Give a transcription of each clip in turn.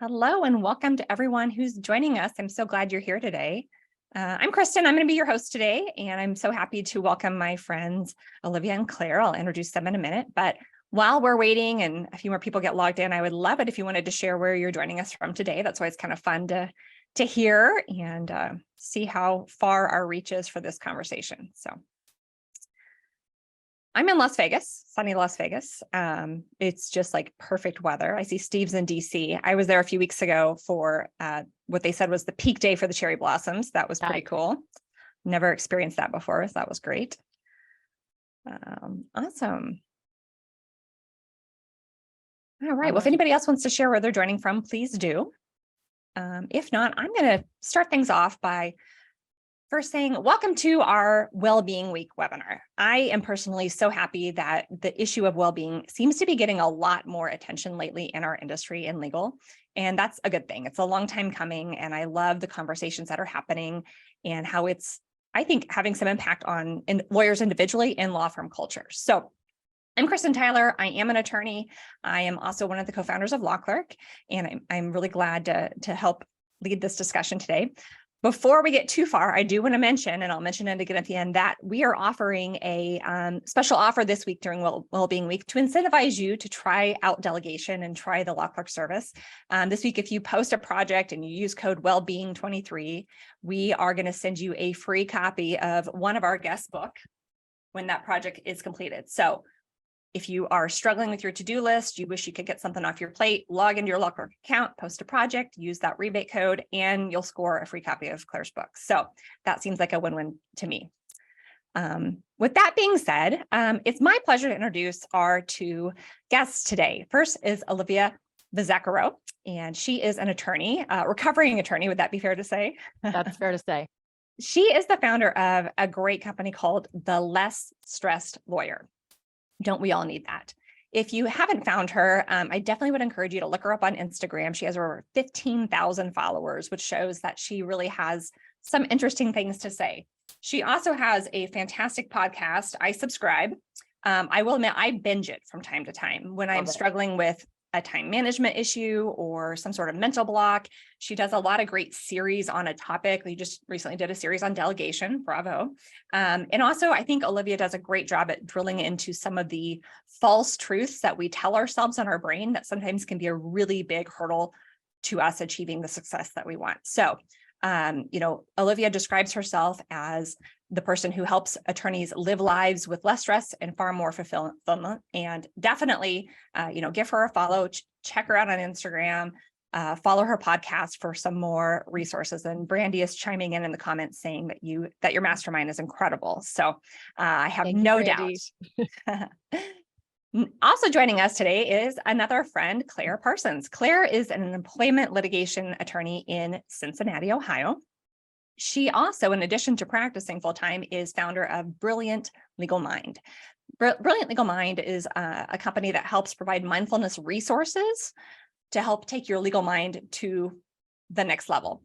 Hello and welcome to everyone who's joining us. I'm so glad you're here today. I'm Kristin. I'm going to be your host today, and I'm so happy to welcome my friends Olivia and Claire. I'll introduce them in a minute, but while we're waiting and a few more people get logged in, I would love it if you wanted to share where you're joining us from today. That's why it's kind of fun to hear and see how far our reach is for this conversation. So I'm in Las Vegas, sunny Las Vegas. It's just like perfect weather. I see Steve's in DC. I was there a few weeks ago for what they said was the peak day for the cherry blossoms. That was pretty cool. Never experienced that before, so that was great. Awesome. All right. Well, if anybody else wants to share where they're joining from, please do. If not, I'm going to start things off by first saying, welcome to our Wellbeing Week webinar. I am personally so happy that the issue of well-being seems to be getting a lot more attention lately in our industry and legal, and that's a good thing. It's a long time coming, and I love the conversations that are happening and how it's, I think, having some impact on lawyers individually and law firm culture. So I'm Kristin Tyler. I am an attorney. I am also one of the co-founders of LAWCLERK, and I'm really glad to help lead this discussion today. Before we get too far, I do want to mention, and I'll mention it again at the end, that we are offering a special offer this week during Wellbeing Week to incentivize you to try out delegation and try the LAWCLERK service. This week, if you post a project and you use code Wellbeing23, we are going to send you a free copy of one of our guest book when that project is completed. So if you are struggling with your to-do list, you wish you could get something off your plate, log into your LAWCLERK account, post a project, use that rebate code, and you'll score a free copy of Claire's book. So that seems like a win-win to me. With that being said, it's my pleasure to introduce our two guests today. First is Olivia Vizachero, and she is an attorney, recovering attorney. Would that be fair to say? That's fair to say. She is the founder of a great company called The Less Stressed Lawyer. Don't we all need that? If you haven't found her, I definitely would encourage you to look her up on Instagram. She has over 15,000 followers, which shows that she really has some interesting things to say. She also has a fantastic podcast. I subscribe. I will admit I binge it from time to time when I'm struggling with a time management issue or some sort of mental block. She does a lot of great series on a topic. We just recently did a series on delegation. Bravo. And also, I think Olivia does a great job at drilling into some of the false truths that we tell ourselves in our brain that sometimes can be a really big hurdle to us achieving the success that we want. So, Olivia describes herself as the person who helps attorneys live lives with less stress and far more fulfillment. And definitely, give her a follow, check her out on Instagram, follow her podcast for some more resources. And Brandy is chiming in the comments saying that your mastermind is incredible. So I have no doubt. Also joining us today is another friend, Claire Parsons. Claire is an employment litigation attorney in Cincinnati, Ohio. She also, in addition to practicing full-time, is founder of Brilliant Legal Mind. Brilliant Legal Mind is a company that helps provide mindfulness resources to help take your legal mind to the next level.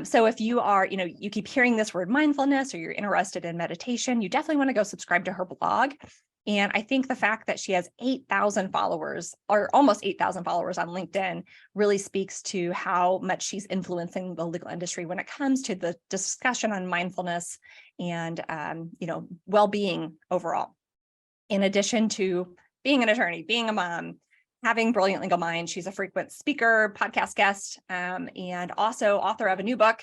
So if you are, you keep hearing this word mindfulness or you're interested in meditation, you definitely want to go subscribe to her blog. And I think the fact that she has 8,000 followers or almost 8,000 followers on LinkedIn really speaks to how much she's influencing the legal industry when it comes to the discussion on mindfulness and, well-being overall. In addition to being an attorney, being a mom, having Brilliant Legal Mind, she's a frequent speaker, podcast guest, and also author of a new book,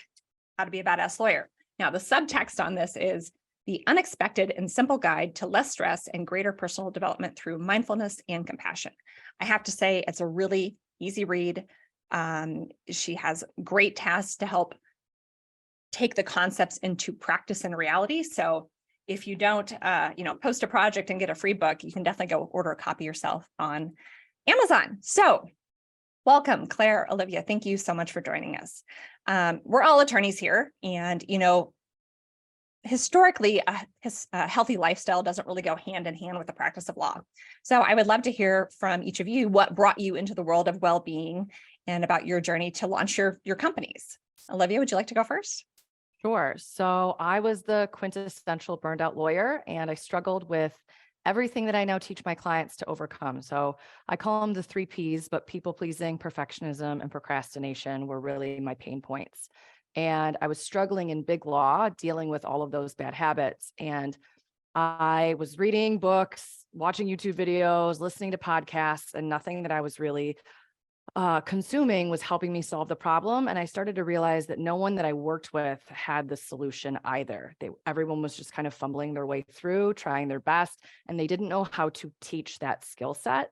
How to Be a Badass Lawyer. Now, the subtext on this is the unexpected and simple guide to less stress and greater personal development through mindfulness and compassion. I have to say, it's a really easy read. She has great tasks to help take the concepts into practice and reality. So if you don't, post a project and get a free book, you can definitely go order a copy yourself on Amazon. So welcome, Claire, Olivia. Thank you so much for joining us. We're all attorneys here, and, historically, a healthy lifestyle doesn't really go hand in hand with the practice of law. So I would love to hear from each of you what brought you into the world of well-being and about your journey to launch your companies. Olivia, would you like to go first? Sure. So I was the quintessential burned out lawyer, and I struggled with everything that I now teach my clients to overcome. So I call them the 3 Ps, but people pleasing, perfectionism, and procrastination were really my pain points. And I was struggling in big law, dealing with all of those bad habits. And I was reading books, watching YouTube videos, listening to podcasts, and nothing that I was really consuming was helping me solve the problem. And I started to realize that no one that I worked with had the solution either. Everyone was just kind of fumbling their way through, trying their best, and they didn't know how to teach that skill set.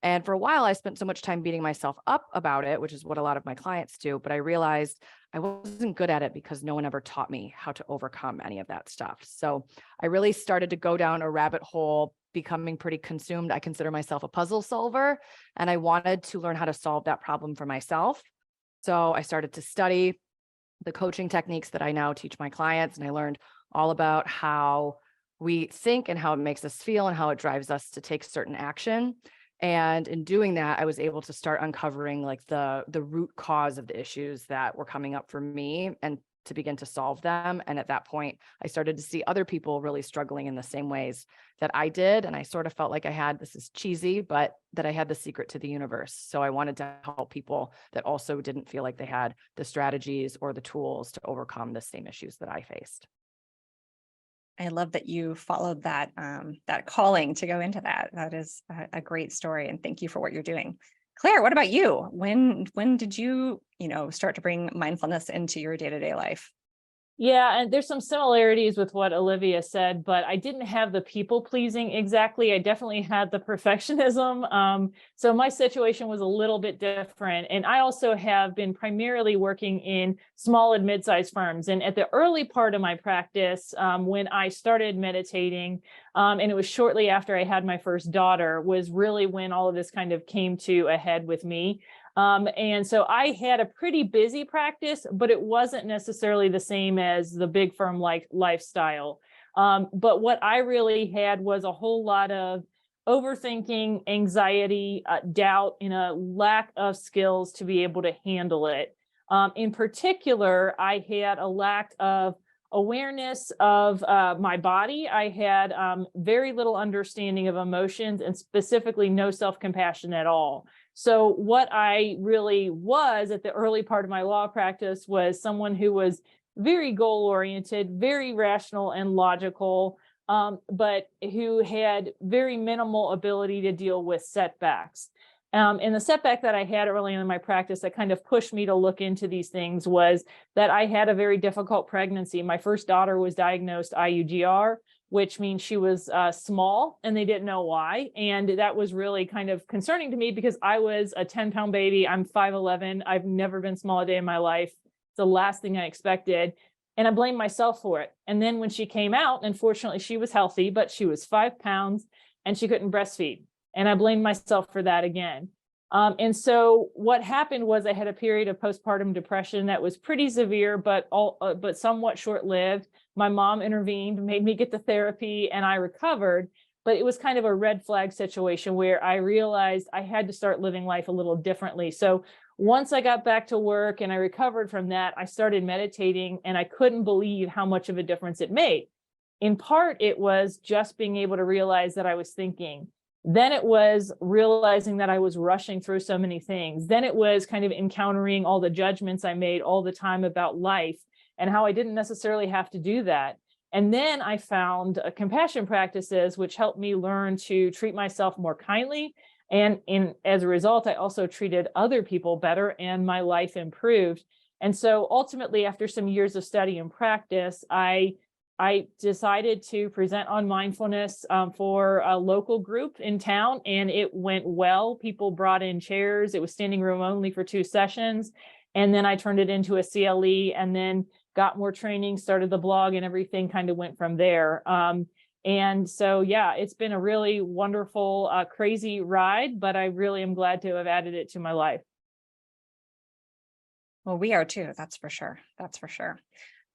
And for a while, I spent so much time beating myself up about it, which is what a lot of my clients do. But I realized I wasn't good at it because no one ever taught me how to overcome any of that stuff. So I really started to go down a rabbit hole, becoming pretty consumed. I consider myself a puzzle solver, and I wanted to learn how to solve that problem for myself. So I started to study the coaching techniques that I now teach my clients, and I learned all about how we think and how it makes us feel and how it drives us to take certain action. And in doing that, I was able to start uncovering like the root cause of the issues that were coming up for me and to begin to solve them. And at that point, I started to see other people really struggling in the same ways that I did. And I sort of felt like I had, this is cheesy, but that I had the secret to the universe. So I wanted to help people that also didn't feel like they had the strategies or the tools to overcome the same issues that I faced. I love that you followed that that calling to go into that. That is a great story, and thank you for what you're doing. Claire, what about you? When did you, start to bring mindfulness into your day-to-day life? Yeah, and there's some similarities with what Olivia said, but I didn't have the people pleasing exactly. I definitely had the perfectionism. So my situation was a little bit different. And I also have been primarily working in small and mid-sized firms. And at the early part of my practice, when I started meditating, and it was shortly after I had my first daughter, was really when all of this kind of came to a head with me. And so I had a pretty busy practice, but it wasn't necessarily the same as the big firm like lifestyle. But what I really had was a whole lot of overthinking, anxiety, doubt, and a lack of skills to be able to handle it. In particular, I had a lack of awareness of my body. I had very little understanding of emotions, and specifically no self-compassion at all. So what I really was at the early part of my law practice was someone who was very goal-oriented, very rational and logical, but who had very minimal ability to deal with setbacks. And the setback that I had early in my practice that kind of pushed me to look into these things was that I had a very difficult pregnancy. My first daughter was diagnosed IUGR, which means she was small, and they didn't know why. And that was really kind of concerning to me because I was a 10-pound baby. I'm 5'11". I've never been small a day in my life. It's the last thing I expected. And I blamed myself for it. And then when she came out, unfortunately, she was healthy, but she was 5 pounds and she couldn't breastfeed. And I blamed myself for that again. And so what happened was I had a period of postpartum depression that was pretty severe, but somewhat short-lived. My mom intervened, made me get the therapy, and I recovered. But it was kind of a red flag situation where I realized I had to start living life a little differently. So once I got back to work and I recovered from that, I started meditating, and I couldn't believe how much of a difference it made. In part, it was just being able to realize that I was thinking. Then it was realizing that I was rushing through so many things. Then it was kind of encountering all the judgments I made all the time about life and how I didn't necessarily have to do that. And then I found compassion practices, which helped me learn to treat myself more kindly. And as a result, I also treated other people better, and my life improved. And so ultimately, after some years of study and practice, I decided to present on mindfulness for a local group in town, and it went well. People brought in chairs. It was standing room only for 2 sessions. And then I turned it into a CLE, and then got more training, started the blog, and everything kind of went from there. And so, yeah, it's been a really wonderful, crazy ride, but I really am glad to have added it to my life. Well, we are too. That's for sure. That's for sure.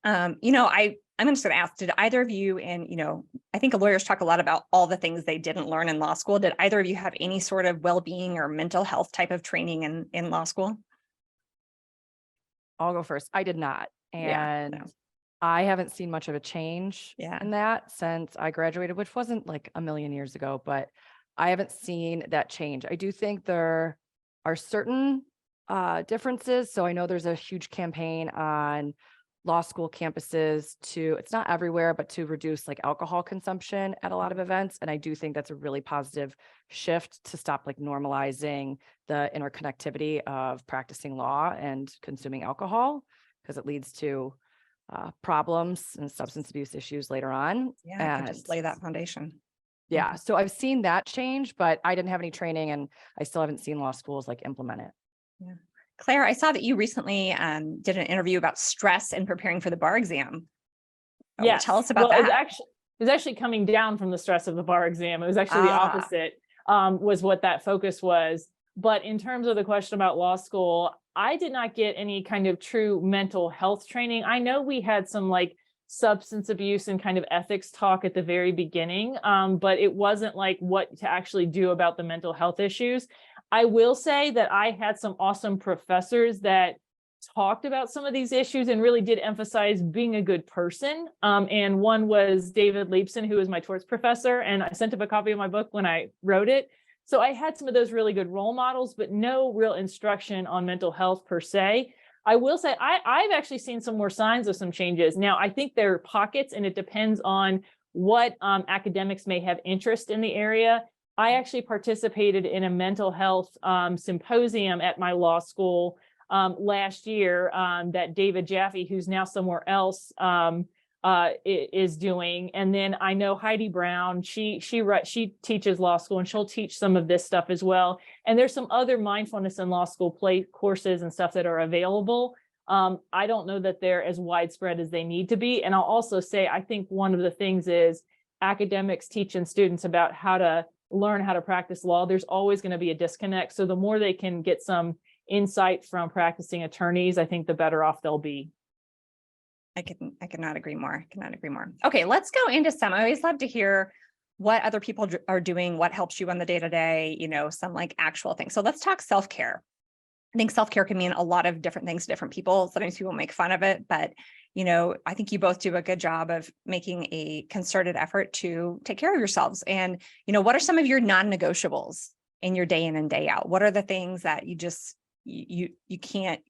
I'm just going to ask, did either of you, and, I think lawyers talk a lot about all the things they didn't learn in law school. Did either of you have any sort of well-being or mental health type of training in law school? I'll go first. I did not. And I haven't seen much of a change Yeah. in that since I graduated, which wasn't like a million years ago, but I haven't seen that change. I do think there are certain differences. So I know there's a huge campaign on law school campuses to, it's not everywhere, but to reduce like alcohol consumption at a lot of events. And I do think that's a really positive shift to stop like normalizing the interconnectivity of practicing law and consuming alcohol, because it leads to problems and substance abuse issues later on. Yeah, I could just lay that foundation. Yeah. So I've seen that change, but I didn't have any training and I still haven't seen law schools like implement it. Yeah. Claire, I saw that you recently did an interview about stress and preparing for the bar exam. Yes. Tell us about Well, that. it was actually coming down from the stress of the bar exam. It was actually the opposite, was what that focus was. But in terms of the question about law school, I did not get any kind of true mental health training. I know we had some like substance abuse and kind of ethics talk at the very beginning, but it wasn't like what to actually do about the mental health issues. I will say that I had some awesome professors that talked about some of these issues and really did emphasize being a good person. And one was David Leibson, who was my torts professor, and I sent him a copy of my book when I wrote it. So I had some of those really good role models, but no real instruction on mental health per se. I will say I've actually seen some more signs of some changes. Now, I think there are pockets, and it depends on what academics may have interest in the area. I actually participated in a mental health symposium at my law school last year that David Jaffe, who's now somewhere else, is doing. And then I know Heidi Brown, she teaches law school, and she'll teach some of this stuff as well. And there's some other mindfulness in law school courses and stuff that are available. I don't know that they're as widespread as they need to be. And I'll also say, I think one of the things is academics teaching students about how to learn how to practice law. There's always going to be a disconnect. So the more they can get some insight from practicing attorneys, I think the better off they'll be. I cannot agree more. Okay, let's go into some. I always love to hear what other people are doing, what helps you on the day-to-day, some like actual things. So let's talk self-care. I think self-care can mean a lot of different things to different people. Sometimes people make fun of it, but I think you both do a good job of making a concerted effort to take care of yourselves. And, what are some of your non-negotiables in your day in and day out? What are the things that you just, you can't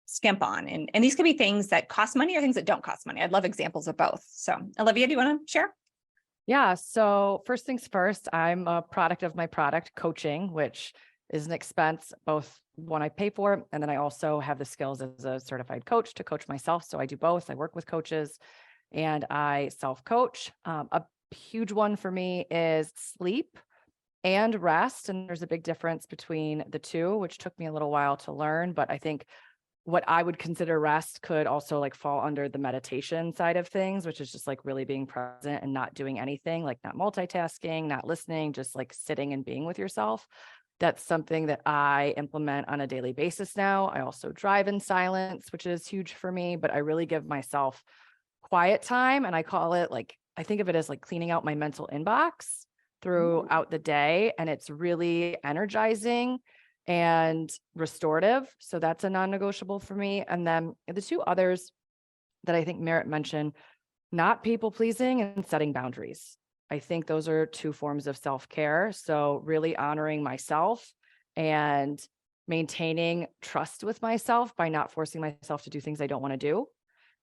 skimp on? And these could be things that cost money or things that don't cost money. I'd love examples of both. So Olivia, do you want to share? Yeah. So first things first, I'm a product of my product, coaching, which is an expense, both one I pay for, and then I also have the skills as a certified coach to coach myself. So I do both. I work with coaches and I self-coach. A huge one for me is sleep and rest. And there's a big difference between the two, which took me a little while to learn. But I think what I would consider rest could also like fall under the meditation side of things, which is just like really being present and not doing anything, like not multitasking, not listening, just like sitting and being with yourself. That's something that I implement on a daily basis now. I also drive in silence, which is huge for me, but I really give myself quiet time. And I call it like, I think of it as like cleaning out my mental inbox throughout the day. And it's really energizing and restorative. So that's a non-negotiable for me. And then the two others that I think Merritt mentioned, not people pleasing and setting boundaries. I think those are two forms of self-care. So really honoring myself and maintaining trust with myself by not forcing myself to do things I don't want to do.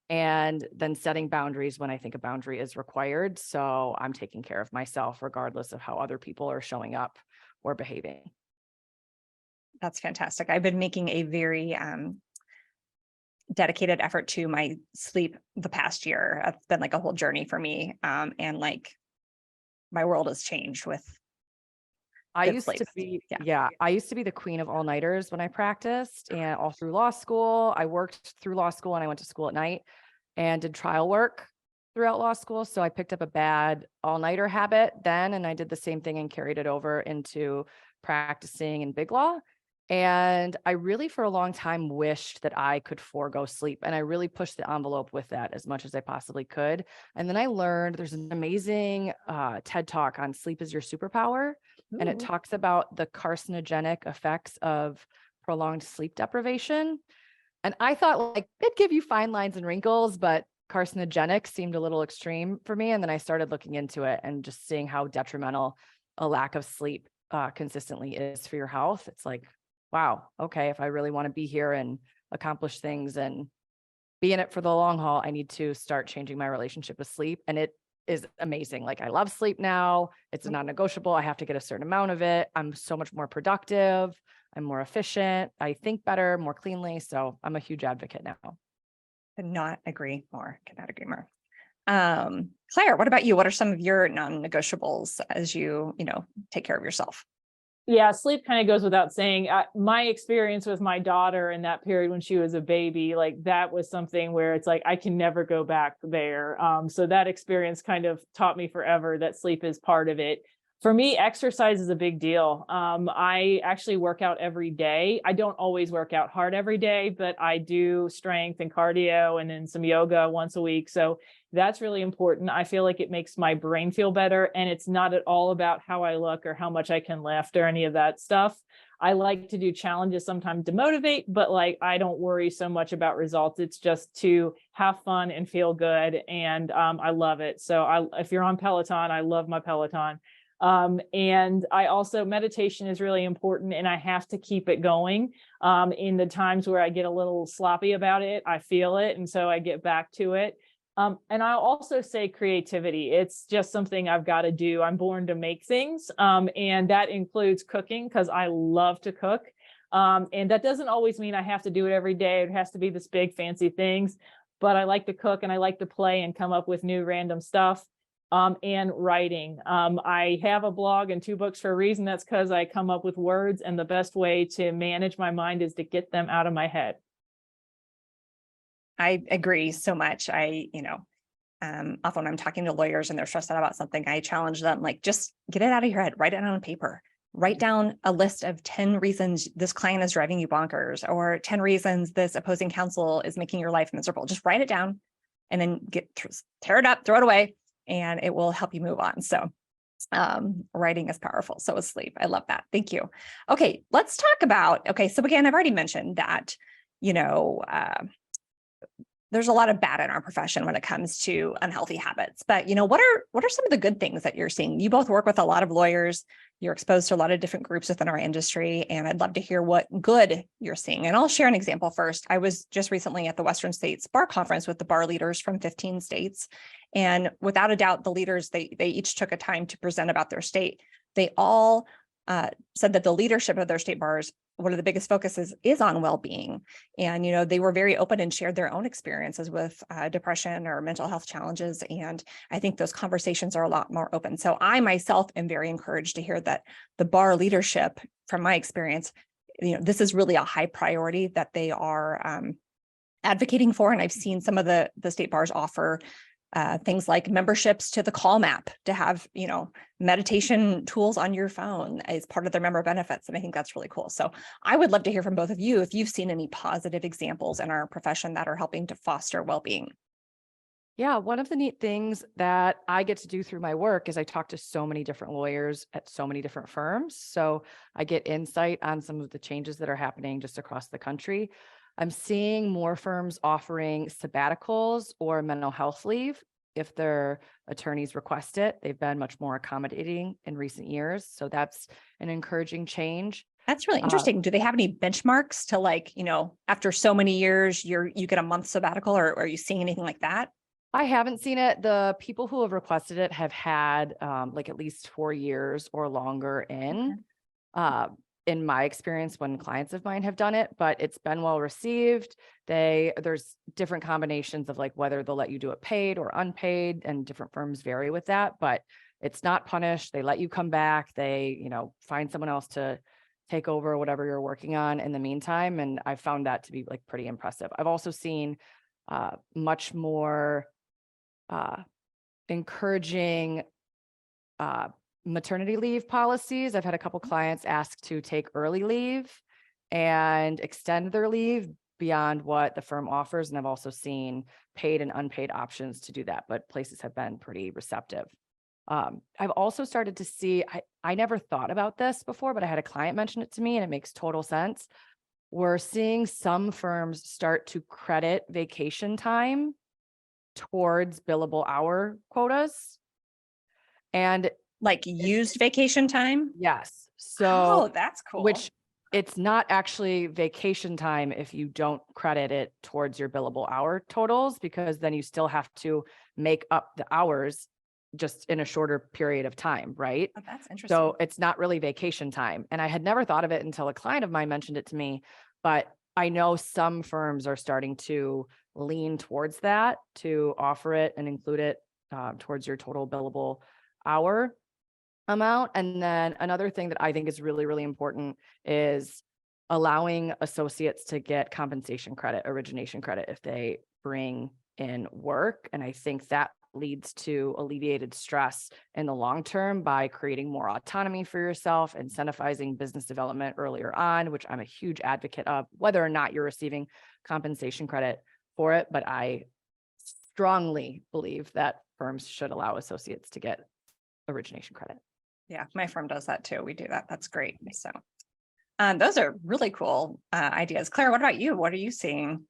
And then setting boundaries when I think a boundary is required. So I'm taking care of myself regardless of how other people are showing up or behaving. That's fantastic. I've been making a very dedicated effort to my sleep the past year. It's been like a whole journey for me. And like my world has changed with I good used sleep. to be, I used to be the queen of all-nighters when I practiced, and all through law school. I worked through law school and I went to school at night and did trial work throughout law school. So I picked up a bad all-nighter habit then, and I did the same thing and carried it over into practicing in big law. And I really, for a long time, wished that I could forego sleep. And I really pushed the envelope with that as much as I possibly could. And then I learned there's an amazing TED Talk on sleep is your superpower. Ooh. And it talks about the carcinogenic effects of prolonged sleep deprivation. And I thought like it'd give you fine lines and wrinkles, but carcinogenic seemed a little extreme for me. And then I started looking into it and just seeing how detrimental a lack of sleep consistently is for your health. It's like, wow, okay, if I really want to be here and accomplish things and be in it for the long haul, I need to start changing my relationship with sleep. And it is amazing. Like, I love sleep now. It's a non-negotiable. I have to get a certain amount of it. I'm so much more productive. I'm more efficient. I think better, more cleanly. So I'm a huge advocate now. Could not agree more. Claire, what about you? What are some of your non-negotiables as you take care of yourself? Yeah, sleep kind of goes without saying. My experience with my daughter in that period when she was a baby, like that was something where it's like, I can never go back there. So that experience kind of taught me forever that sleep is part of it. For me, exercise is a big deal. I actually work out every day. I don't always work out hard every day, but I do strength and cardio and then some yoga once a week. So that's really important. I feel like it makes my brain feel better. And it's not at all about how I look or how much I can lift or any of that stuff. I like to do challenges sometimes to motivate, but like, I don't worry so much about results. It's just to have fun and feel good. And I love it. So if you're on Peloton, I love my Peloton. And I also, meditation is really important, and I have to keep it going. In the times where I get a little sloppy about it, I feel it. And so I get back to it. And I'll also say creativity. It's just something I've got to do. I'm born to make things. And that includes cooking, because I love to cook. And that doesn't always mean I have to do it every day. It has to be this big fancy things, but I like to cook and I like to play and come up with new random stuff. And writing. I have a blog and 2 books for a reason. That's because I come up with words, and the best way to manage my mind is to get them out of my head. I agree so much. Often when I'm talking to lawyers and they're stressed out about something, I challenge them, like, just get it out of your head, write it on paper, write down a list of 10 reasons this client is driving you bonkers, or 10 reasons this opposing counsel is making your life miserable. Just write it down and then tear it up, throw it away, and it will help you move on. So writing is powerful. So is sleep. I love that. Thank you. Okay, let's talk about, so again, I've already mentioned that, there's a lot of bad in our profession when it comes to unhealthy habits, but what are some of the good things that you're seeing? You both work with a lot of lawyers. You're exposed to a lot of different groups within our industry, and I'd love to hear what good you're seeing. And I'll share an example first. I was just recently at the Western States Bar Conference with the bar leaders from 15 states. And without a doubt, the leaders, they each took a time to present about their state. They all said that the leadership of their state bars, one of the biggest focuses is on well-being. And, they were very open and shared their own experiences with depression or mental health challenges. And I think those conversations are a lot more open. So I myself am very encouraged to hear that the bar leadership, from my experience, this is really a high priority that they are advocating for. And I've seen some of the state bars offer things like memberships to the Calm app to have, meditation tools on your phone as part of their member benefits. And I think that's really cool. So I would love to hear from both of you if you've seen any positive examples in our profession that are helping to foster well-being. Yeah, one of the neat things that I get to do through my work is I talk to so many different lawyers at so many different firms. So I get insight on some of the changes that are happening just across the country. I'm seeing more firms offering sabbaticals or mental health leave if their attorneys request it. They've been much more accommodating in recent years. So that's an encouraging change. That's really interesting. Do they have any benchmarks to after so many years, you get a month sabbatical, or are you seeing anything like that? I haven't seen it. The people who have requested it have had at least 4 years or longer in my experience when clients of mine have done it, but it's been well received. There's different combinations of whether they'll let you do it paid or unpaid, and different firms vary with that, but it's not punished. They let you come back. They, find someone else to take over whatever you're working on in the meantime. And I found that to be pretty impressive. I've also seen much more encouraging maternity leave policies. I've had a couple clients ask to take early leave and extend their leave beyond what the firm offers. And I've also seen paid and unpaid options to do that, but places have been pretty receptive. I've also started to see, I never thought about this before, but I had a client mention it to me and it makes total sense. We're seeing some firms start to credit vacation time towards billable hour quotas. And Like used vacation time? yes, Oh, so that's cool. which it's not actually vacation time if you don't credit it towards your billable hour totals, because then you still have to make up the hours just in a shorter period of time, right? Oh, that's interesting. So it's not really vacation time. And I had never thought of it until a client of mine mentioned it to me, but I know some firms are starting to lean towards that, to offer it and include it towards your total billable hour amount. And then another thing that I think is really, really important is allowing associates to get compensation credit, origination credit, if they bring in work. And I think that leads to alleviated stress in the long term by creating more autonomy for yourself, incentivizing business development earlier on, which I'm a huge advocate of, whether or not you're receiving compensation credit for it. But I strongly believe that firms should allow associates to get origination credit. Yeah, my firm does that too. We do that. That's great. So those are really cool ideas. Claire, what about you? What are you seeing?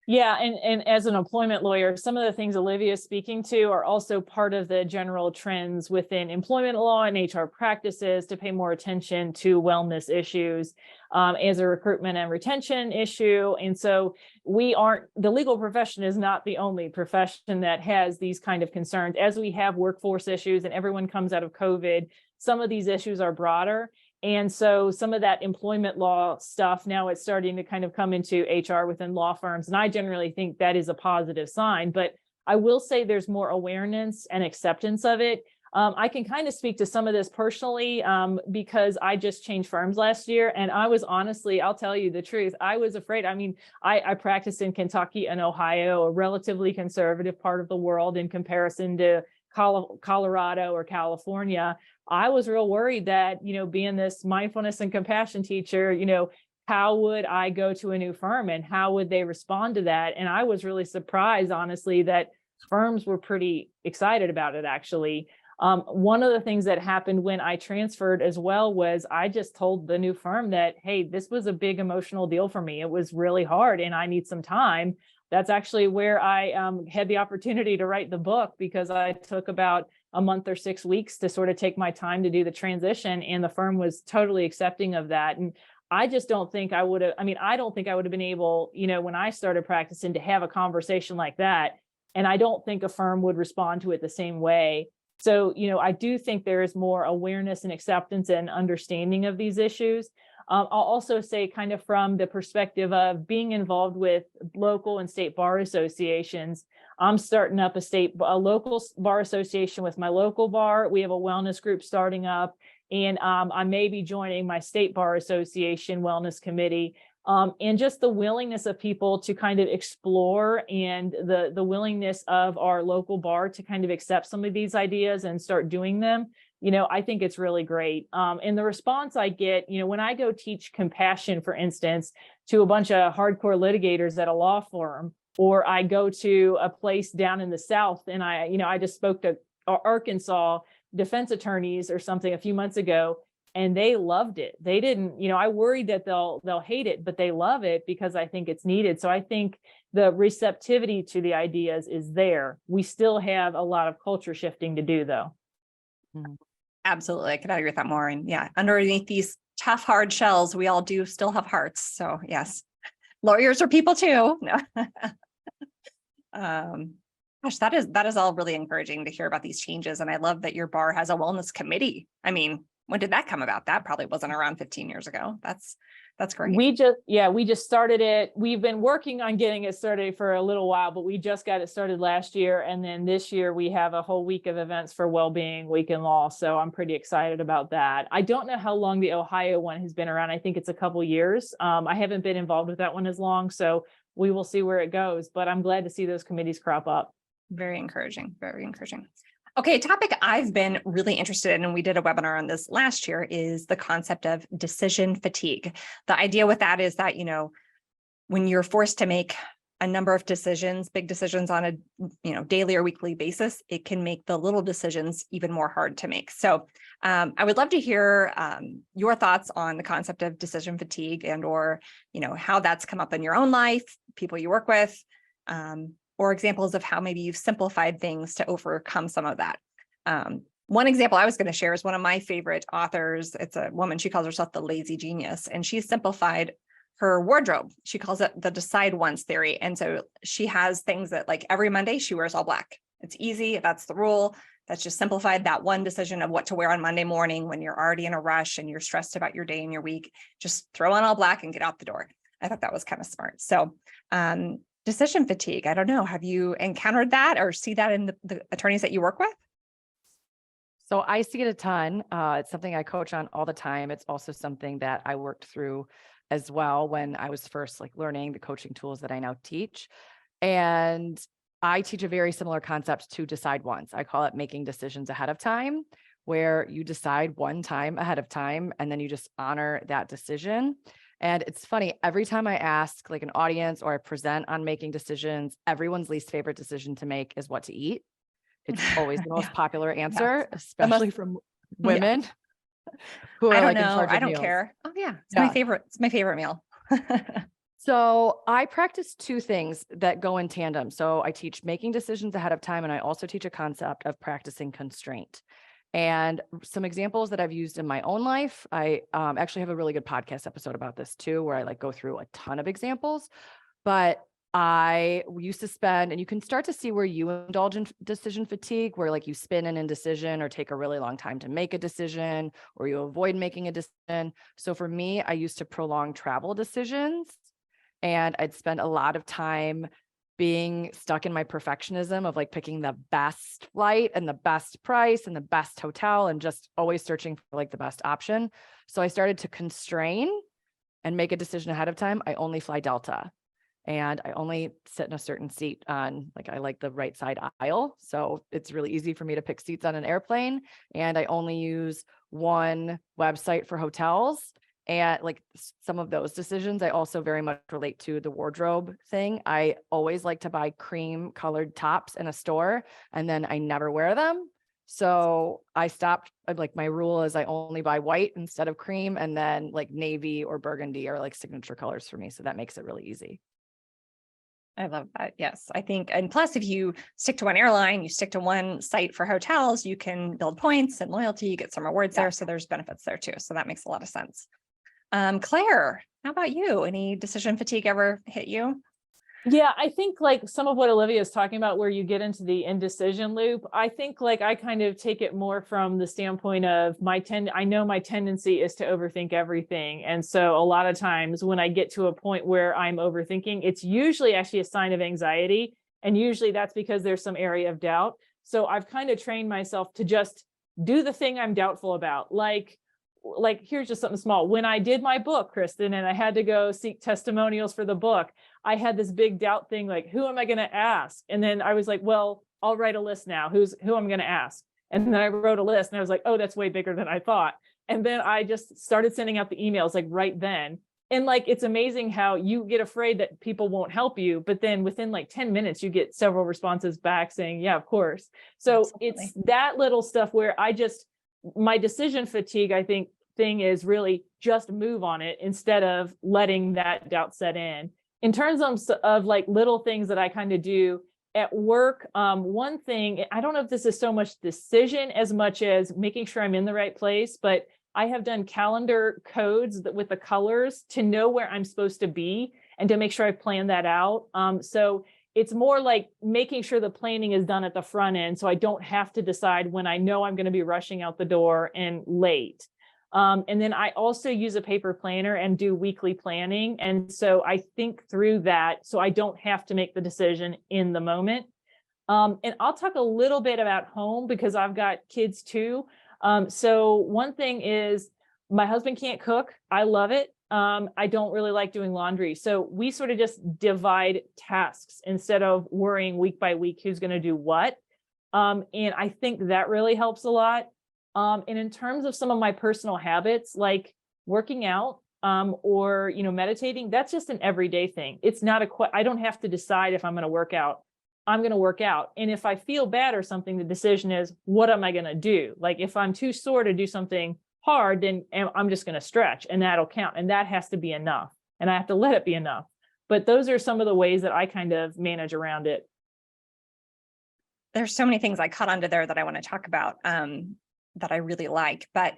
Yeah, and as an employment lawyer, some of the things Olivia is speaking to are also part of the general trends within employment law and HR practices to pay more attention to wellness issues as a recruitment and retention issue. And so the legal profession is not the only profession that has these kind of concerns. As we have workforce issues and everyone comes out of COVID, some of these issues are broader. And so some of that employment law stuff, now it's starting to kind of come into HR within law firms. And I generally think that is a positive sign, but I will say there's more awareness and acceptance of it. I can kind of speak to some of this personally because I just changed firms last year. And I was honestly, I'll tell you the truth, I was afraid. I mean, I practiced in Kentucky and Ohio, a relatively conservative part of the world in comparison to Colorado or California. I was real worried that, being this mindfulness and compassion teacher, how would I go to a new firm and how would they respond to that? And I was really surprised, honestly, that firms were pretty excited about it, actually. One of the things that happened when I transferred as well was I just told the new firm that, hey, this was a big emotional deal for me. It was really hard and I need some time. That's actually where I had the opportunity to write the book, because I took about a month or 6 weeks to sort of take my time to do the transition. And the firm was totally accepting of that. And I just don't think I would have, I don't think I would have been able, when I started practicing, to have a conversation like that. And I don't think a firm would respond to it the same way. So, I do think there is more awareness and acceptance and understanding of these issues. I'll also say, kind of from the perspective of being involved with local and state bar associations, I'm starting up a local bar association with my local bar. We have a wellness group starting up, and I may be joining my state bar association wellness committee. And just the willingness of people to kind of explore, and the willingness of our local bar to kind of accept some of these ideas and start doing them. I think it's really great. And the response I get, when I go teach compassion, for instance, to a bunch of hardcore litigators at a law firm, or I go to a place down in the South and I just spoke to Arkansas defense attorneys or something a few months ago, and they loved it. They didn't, I worried that they'll hate it, but they love it because I think it's needed. So I think the receptivity to the ideas is there. We still have a lot of culture shifting to do, though. Absolutely. I could agree with that more. And yeah, underneath these tough, hard shells, we all do still have hearts. So yes, lawyers are people too. No. Gosh, that is all really encouraging to hear about these changes. And I love that your bar has a wellness committee. When did that come about? That probably wasn't around 15 years ago. That's great. We just started it. We've been working on getting it started for a little while, but we just got it started last year. And then this year we have a whole week of events for Wellbeing Week in Law. So I'm pretty excited about that. I don't know how long the Ohio one has been around. I think it's a couple years. I haven't been involved with that one as long, so we will see where it goes, but I'm glad to see those committees crop up. Very encouraging, very encouraging. Okay, a topic I've been really interested in, and we did a webinar on this last year, is the concept of decision fatigue. The idea with that is that, when you're forced to make a number of decisions, big decisions on a daily or weekly basis, it can make the little decisions even more hard to make. So I would love to hear your thoughts on the concept of decision fatigue, and or how that's come up in your own life, people you work with. or examples of how maybe you've simplified things to overcome some of that. One example I was going to share is one of my favorite authors. It's a woman, she calls herself the lazy genius, and she simplified her wardrobe. She calls it the decide once theory. And so she has things that like every Monday she wears all black. It's easy. That's the rule. That's just simplified that one decision of what to wear on Monday morning when you're already in a rush and you're stressed about your day and your week. Just throw on all black and get out the door. I thought that was kind of smart. So decision fatigue, I don't know. Have you encountered that or see that in the attorneys that you work with? So I see it a ton. It's something I coach on all the time. It's also something that I worked through as well when I was first like learning the coaching tools that I now teach. And I teach a very similar concept to decide once. I call it making decisions ahead of time, where you decide one time ahead of time, and then you just honor that decision. And it's funny, every time I ask like an audience or I present on making decisions, everyone's least favorite decision to make is what to eat. It's always the most popular answer, especially from women who are I don't like in know. charge of I don't meals. care. Oh yeah. It's my favorite. It's my favorite meal. So I practice two things that go in tandem. So I teach making decisions ahead of time, and I also teach a concept of practicing constraint. And some examples that I've used in my own life, I actually have a really good podcast episode about this too, where I like go through a ton of examples. But I used to spend, and you can start to see where you indulge in decision fatigue, where like you spin an indecision or take a really long time to make a decision, or you avoid making a decision. So for me, I used to prolong travel decisions, and I'd spend a lot of time being stuck in my perfectionism of like picking the best flight and the best price and the best hotel and just always searching for like the best option. So I started to constrain and make a decision ahead of time. I only fly Delta. And I only sit in a certain seat on, like, I like the right side aisle. So it's really easy for me to pick seats on an airplane. And I only use one website for hotels. And like some of those decisions, I also very much relate to the wardrobe thing. I always like to buy cream colored tops in a store, and then I never wear them. So I stopped, like my rule is I only buy white instead of cream, and then like navy or burgundy are like signature colors for me. So that makes it really easy. I love that. Yes, I think, and plus if you stick to one airline, you stick to one site for hotels, you can build points and loyalty, you get some rewards there. So there's benefits there too. So that makes a lot of sense. Claire, how about you? Any decision fatigue ever hit you? Yeah, I think like some of what Olivia is talking about, where you get into the indecision loop, I think like I kind of take it more from the standpoint of I know my tendency is to overthink everything. And so a lot of times when I get to a point where I'm overthinking, it's usually actually a sign of anxiety. And usually that's because there's some area of doubt. So I've kind of trained myself to just do the thing I'm doubtful about. Like here's just something small. When I did my book, Kristin, and I had to go seek testimonials for the book, I had this big doubt thing, like, who am I going to ask? And then I was like, well, I'll write a list now. Who I'm going to ask? And then I wrote a list and I was like, oh, that's way bigger than I thought. And then I just started sending out the emails like right then. And like, it's amazing how you get afraid that people won't help you, but then within like 10 minutes, you get several responses back saying, yeah, of course. So Absolutely. It's that little stuff where my decision fatigue, I think, thing is really just move on it instead of letting that doubt set in. In terms of like little things that I kind of do at work, one thing, I don't know if this is so much decision as much as making sure I'm in the right place, but I have done calendar codes with the colors to know where I'm supposed to be and to make sure I plan that out. So it's more like making sure the planning is done at the front end, so I don't have to decide when I know I'm going to be rushing out the door and late. And then I also use a paper planner and do weekly planning. And so I think through that, so I don't have to make the decision in the moment. And I'll talk a little bit about home because I've got kids too. So one thing is my husband can't cook. I love it. I don't really like doing laundry. So we sort of just divide tasks instead of worrying week by week who's going to do what. And I think that really helps a lot. And in terms of some of my personal habits, like working out, or, meditating, that's just an everyday thing. It's not I don't have to decide if I'm going to work out. I'm going to work out. And if I feel bad or something, the decision is, what am I going to do? Like if I'm too sore to do something hard, then I'm just going to stretch and that'll count. And that has to be enough. And I have to let it be enough. But those are some of the ways that I kind of manage around it. there's so many things I caught onto there that I want to talk about that I really like. But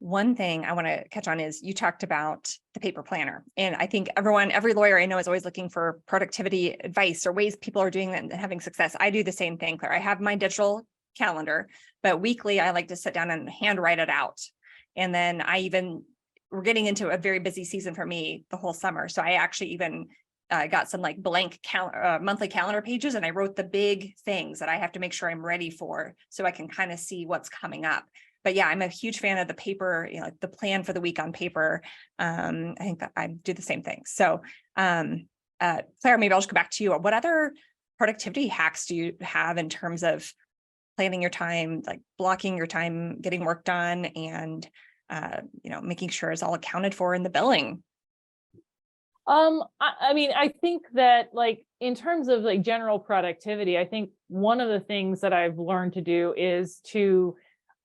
one thing I want to catch on is you talked about the paper planner. And I think every lawyer I know is always looking for productivity advice or ways people are doing that and having success. I do the same thing, Claire. I have my digital calendar, but weekly I like to sit down and handwrite it out. And then we're getting into a very busy season for me the whole summer. So I actually even got some like blank monthly calendar pages, and I wrote the big things that I have to make sure I'm ready for, so I can kind of see what's coming up. But yeah, I'm a huge fan of the paper, the plan for the week on paper. I think that I do the same thing. So Claire, maybe I'll just go back to you. What other productivity hacks do you have in terms of planning your time, like blocking your time, getting work done, and making sure it's all accounted for in the billing? I mean, I think that like in terms of like general productivity, I think one of the things that I've learned to do is to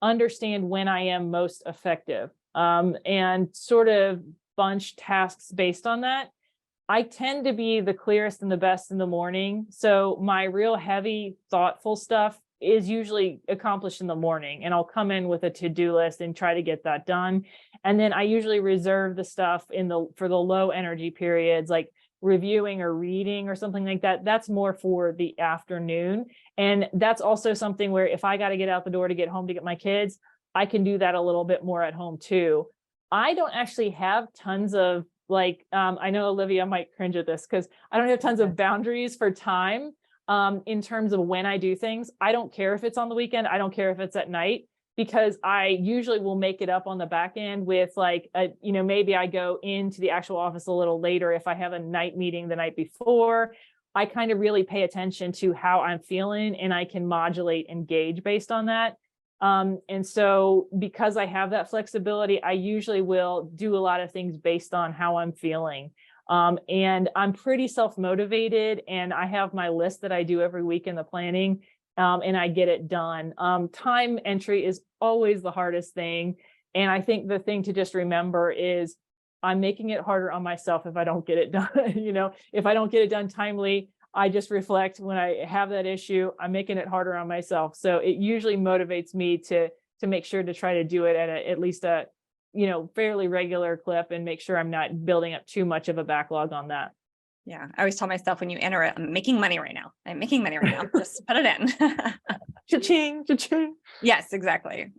understand when I am most effective, and sort of bunch tasks based on that. I tend to be the clearest and the best in the morning. So my real heavy, thoughtful stuff is usually accomplished in the morning, and I'll come in with a to-do list and try to get that done. And then I usually reserve the stuff for the low energy periods, like reviewing or reading or something like that. That's more for the afternoon. And that's also something where if I got to get out the door to get home to get my kids, I can do that a little bit more at home too. I don't actually have tons of I know Olivia might cringe at this because I don't have tons of boundaries for time. In terms of when I do things. I don't care if it's on the weekend. I don't care if it's at night, because I usually will make it up on the back end with maybe I go into the actual office a little later if I have a night meeting the night before. I kind of really pay attention to how I'm feeling, and I can modulate and gauge based on that. And so because I have that flexibility, I usually will do a lot of things based on how I'm feeling. And I'm pretty self-motivated, and I have my list that I do every week in the planning, and I get it done. Time entry is always the hardest thing. And I think the thing to just remember is I'm making it harder on myself if I don't get it done. If I don't get it done timely, I just reflect when I have that issue, I'm making it harder on myself. So it usually motivates me to make sure to try to do it at least a fairly regular clip, and make sure I'm not building up too much of a backlog on that. Yeah. I always tell myself when you enter it, I'm making money right now. I'm making money right now. Just put it in. Cha-ching, cha-ching. Yes, exactly.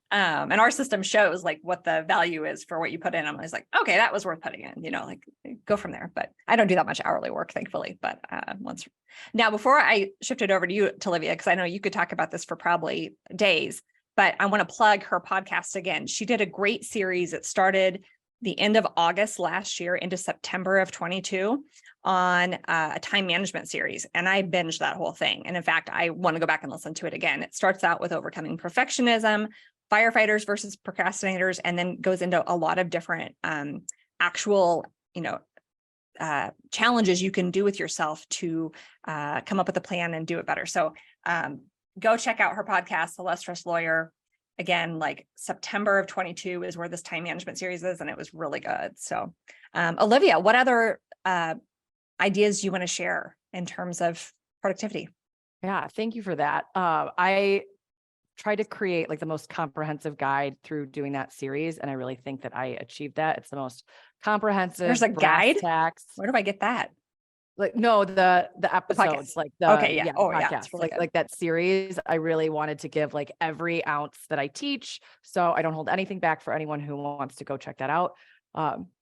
And our system shows like what the value is for what you put in. I'm always like, okay, that was worth putting in, go from there. But I don't do that much hourly work, thankfully. But now, before I shift it over to you, to Olivia, because I know you could talk about this for probably days, but I want to plug her podcast again. She did a great series. It started the end of August last year into September of 22 on a time management series. And I binged that whole thing. And in fact, I want to go back and listen to it again. It starts out with overcoming perfectionism, firefighters versus procrastinators, and then goes into a lot of different actual, challenges you can do with yourself to come up with a plan and do it better. So go check out her podcast, The Less Stressed Lawyer. Again, like September of 22 is where this time management series is, and it was really good. So Olivia, what other ideas do you want to share in terms of productivity? Yeah, thank you for that. I try to create like the most comprehensive guide through doing that series, and I really think that I achieved that. It's the most comprehensive. There's a guide? Tacks. Where do I get that? Like, no, the episodes, like the okay, yeah, podcast, it's really like that series. I really wanted to give like every ounce that I teach, so I don't hold anything back for anyone who wants to go check that out.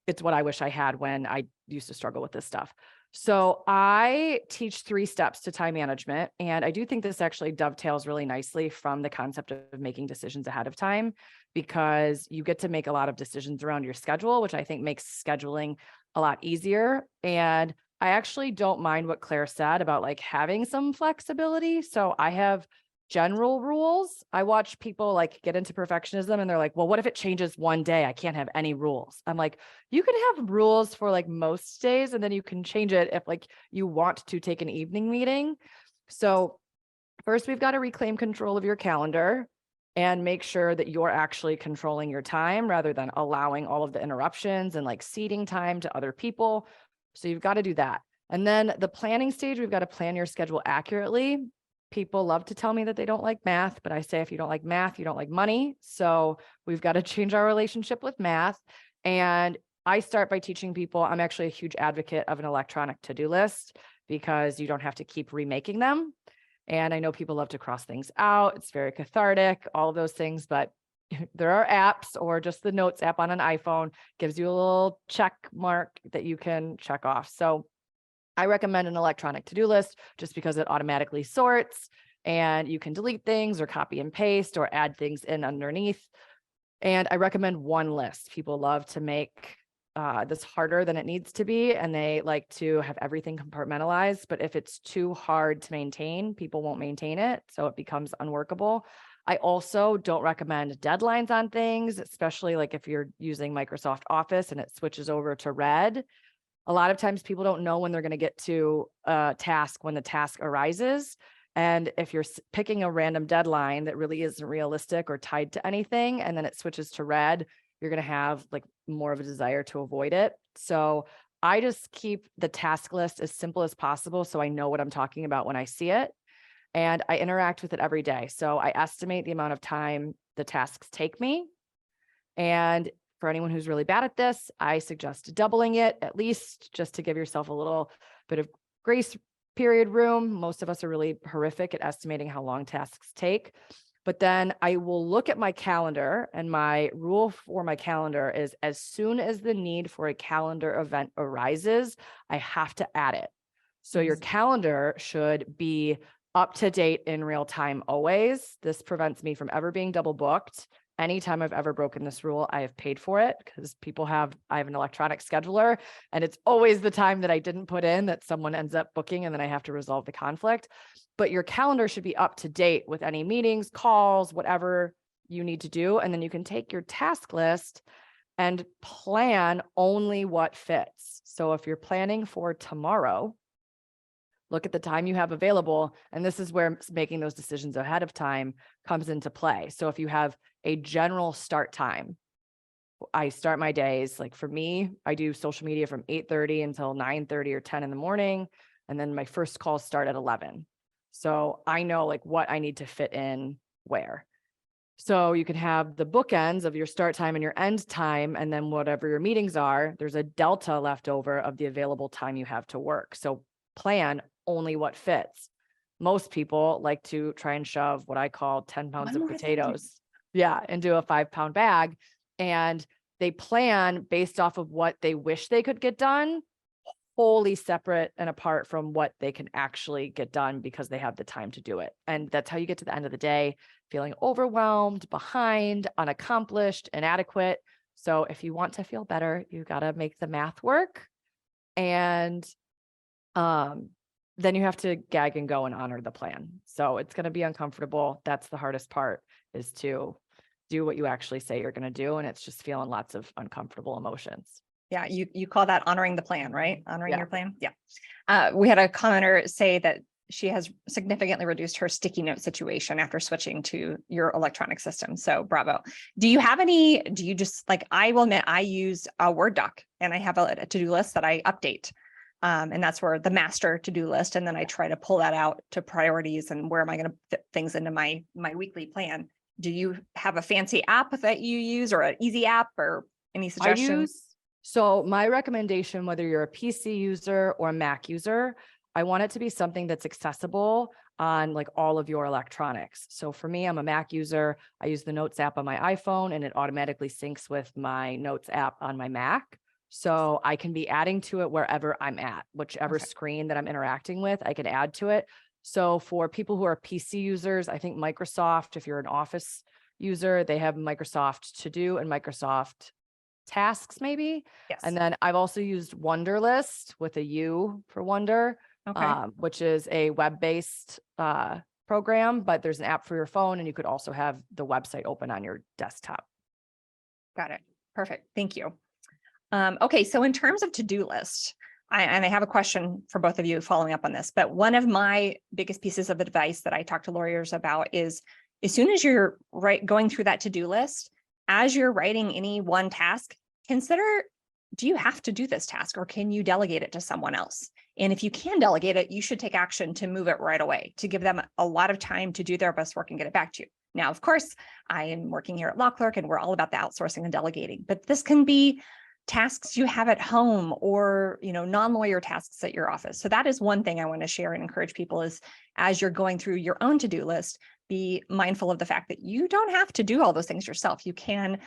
It's what I wish I had when I used to struggle with this stuff. So I teach 3 steps to time management, and I do think this actually dovetails really nicely from the concept of making decisions ahead of time, because you get to make a lot of decisions around your schedule, which I think makes scheduling a lot easier. And I actually don't mind what Claire said about like having some flexibility. So I have general rules. I watch people like get into perfectionism and they're like, well, what if it changes one day? I can't have any rules. I'm like, you can have rules for like most days, and then you can change it if like you want to take an evening meeting. So first, we've got to reclaim control of your calendar and make sure that you're actually controlling your time rather than allowing all of the interruptions and like ceding time to other people. So you've got to do that. And then the planning stage, we've got to plan your schedule accurately. People love to tell me that they don't like math, but I say, if you don't like math, you don't like money. So we've got to change our relationship with math. And I start by teaching people, I'm actually a huge advocate of an electronic to-do list because you don't have to keep remaking them. And I know people love to cross things out. It's very cathartic, all of those things, but there are apps, or just the Notes app on an iPhone gives you a little check mark that you can check off. So I recommend an electronic to-do list just because it automatically sorts and you can delete things or copy and paste or add things in underneath. And I recommend one list. People love to make this harder than it needs to be, and they like to have everything compartmentalized. But if it's too hard to maintain, people won't maintain it, so it becomes unworkable. I also don't recommend deadlines on things, especially like if you're using Microsoft Office and it switches over to red. A lot of times people don't know when they're going to get to a task when the task arises. And if you're picking a random deadline that really isn't realistic or tied to anything, and then it switches to red, you're going to have like more of a desire to avoid it. So I just keep the task list as simple as possible, so I know what I'm talking about when I see it. And I interact with it every day. So I estimate the amount of time the tasks take me. And for anyone who's really bad at this, I suggest doubling it at least, just to give yourself a little bit of grace period room. Most of us are really horrific at estimating how long tasks take. But then I will look at my calendar, and my rule for my calendar is as soon as the need for a calendar event arises, I have to add it. So your calendar should be up to date in real time always. This prevents me from ever being double booked. Anytime I've ever broken this rule, I have paid for it, because I have an electronic scheduler, and it's always the time that I didn't put in that someone ends up booking, and then I have to resolve the conflict. But your calendar should be up to date with any meetings, calls, whatever you need to do. And then you can take your task list and plan only what fits. So if you're planning for tomorrow, look at the time you have available. And this is where making those decisions ahead of time comes into play. So if you have a general start time, I start my days, like for me, I do social media from 8:30 until 9:30 or 10 in the morning. And then my first calls start at 11. So I know like what I need to fit in where. So you can have the bookends of your start time and your end time, and then whatever your meetings are, there's a delta left over of the available time you have to work. So plan only what fits. Most people like to try and shove what I call 10 pounds of potatoes, into a 5-pound bag. And they plan based off of what they wish they could get done, wholly separate and apart from what they can actually get done because they have the time to do it. And that's how you get to the end of the day feeling overwhelmed, behind, unaccomplished, inadequate. So if you want to feel better, you got to make the math work. And then you have to gag and go and honor the plan. So it's going to be uncomfortable. That's the hardest part, is to do what you actually say you're going to do. And it's just feeling lots of uncomfortable emotions. Yeah, you call that honoring the plan, right? Honoring your plan. Yeah. We had a commenter say that she has significantly reduced her sticky note situation after switching to your electronic system. So bravo. Do you just, like, I will admit, I use a Word doc, and I have a to-do list that I update. And that's where the master to-do list. And then I try to pull that out to priorities and where am I going to fit things into my weekly plan. Do you have a fancy app that you use, or an easy app, or any suggestions? So my recommendation, whether you're a PC user or a Mac user, I want it to be something that's accessible on like all of your electronics. So for me, I'm a Mac user. I use the Notes app on my iPhone, and it automatically syncs with my Notes app on my Mac. So I can be adding to it wherever I'm at, whichever screen that I'm interacting with, I can add to it. So for people who are PC users, I think Microsoft, if you're an Office user, they have Microsoft To Do and Microsoft Tasks maybe. Yes. And then I've also used Wunderlist with a U for Wonder, which is a web-based program, but there's an app for your phone, and you could also have the website open on your desktop. Got it. Perfect. Thank you. Okay, so in terms of to-do list, I have a question for both of you following up on this, but one of my biggest pieces of advice that I talk to lawyers about is, as soon as you're going through that to-do list, as you're writing any one task, consider, do you have to do this task, or can you delegate it to someone else? And if you can delegate it, you should take action to move it right away, to give them a lot of time to do their best work and get it back to you. Now, of course, I am working here at LAWCLERK and we're all about the outsourcing and delegating, but this can be tasks you have at home or, non-lawyer tasks at your office. So that is one thing I want to share and encourage people is as you're going through your own to-do list, be mindful of the fact that you don't have to do all those things yourself. You can